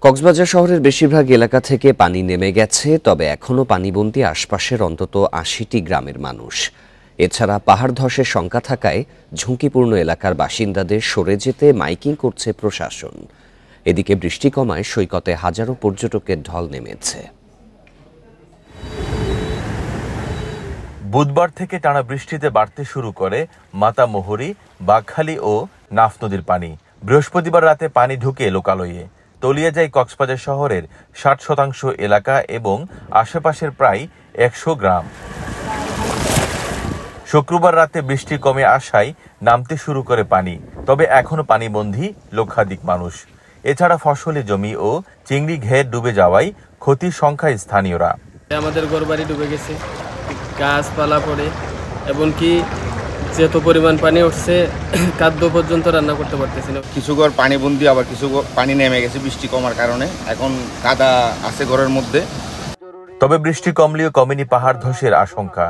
কক্সবাজার শহরের বেশিরভাগ এলাকা থেকে পানি নেমে গেছে, তবে এখনও পানিবন্দী আশপাশের অন্তত ৮০টি গ্রামের মানুষ। এছাড়া পাহাড় ধসের শঙ্কা থাকায় ঝুঁকিপূর্ণ এলাকার বাসিন্দাদের সরে যেতে মাইকিং করছে প্রশাসন। এদিকে বৃষ্টি কমায় সৈকতে হাজারো পর্যটকের ঢল নেমেছে। বুধবার থেকে টানা বৃষ্টিতে বাড়তে শুরু করে মাতামুহুরী, বাঘখালী ও নাফ নদীর পানি। বৃহস্পতিবার রাতে পানি ঢুকে লোকালয়ে তলিয়ে যায় কক্সবাজার শহরের ৬০% এলাকা এবং আশেপাশের প্রায় ১০০ গ্রাম। শুক্রবার রাতে বৃষ্টি কমে আসায় নামতে শুরু করে পানি, তবে এখনো পানিবন্দী লক্ষাধিক মানুষ। এছাড়া ফসলি জমি ও চিংড়ি ঘের ডুবে যাওয়ায় ক্ষতির সংখ্যায় স্থানীয়রা। আমাদের ঘরবাড়ি ডুবে গেছে, গাছপালা পড়ে, এমনকি যেত পরিমাণ পানি উঠছে খাদ্য পর্যন্ত রান্না করতে পারতেছি না। কিছু ঘর পানিবন্দী, আবার কিছু পানি নেমে গেছে বৃষ্টি কমার কারণে, এখন কাদা আছে ঘরের মধ্যে। তবে বৃষ্টি কমলেও কমেনি পাহাড় ধসের আশঙ্কা।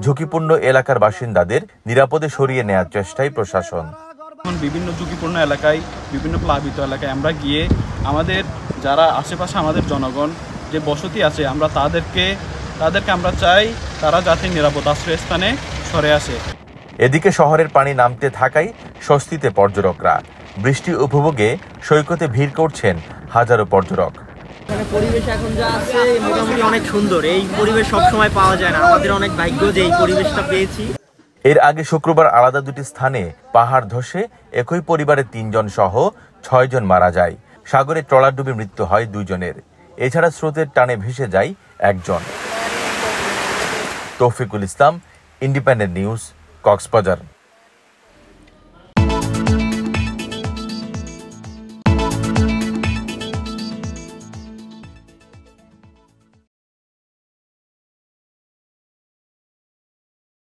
ঝুঁকিপূর্ণ এলাকার বাসিন্দাদের নিরাপদে সরিয়ে নেওয়ার চেষ্টায় প্রশাসন। বিভিন্ন ঝুঁকিপূর্ণ এলাকায়, বিভিন্ন প্লাবিত এলাকায় আমরা গিয়ে আমাদের যারা আশেপাশে আমাদের জনগণ যে বসতি আছে, আমরা তাদেরকে আমরা চাই তারা যাতে নিরাপদ আশ্রয়স্থানে সরে আসে। এদিকে শহরের পানি নামতে থাকায় স্বস্তিতে পর্যটকরা। বৃষ্টি উপভোগে সৈকতে ভিড় করছেন হাজারো পর্যটক। পরিবেশ এখন যা আছে মোটামুটি অনেক সুন্দর। এই পরিবেশ সবসময় পাওয়া যায় না, আমাদের অনেক ভাগ্য যে এই পরিবেশটা পেয়েছি। এর আগে শুক্রবার আলাদা দুটি স্থানে পাহাড় ধসে একই পরিবারের ৩ জন সহ ৬ জন মারা যায়। সাগরে ট্রলার ডুবে মৃত্যু হয় ২ জনের। এছাড়া স্রোতের টানে ভেসে যায় ১ জন। তৌফিকুল ইসলাম, ইন্ডিপেন্ডেন্ট নিউজ, কক্সবাজার।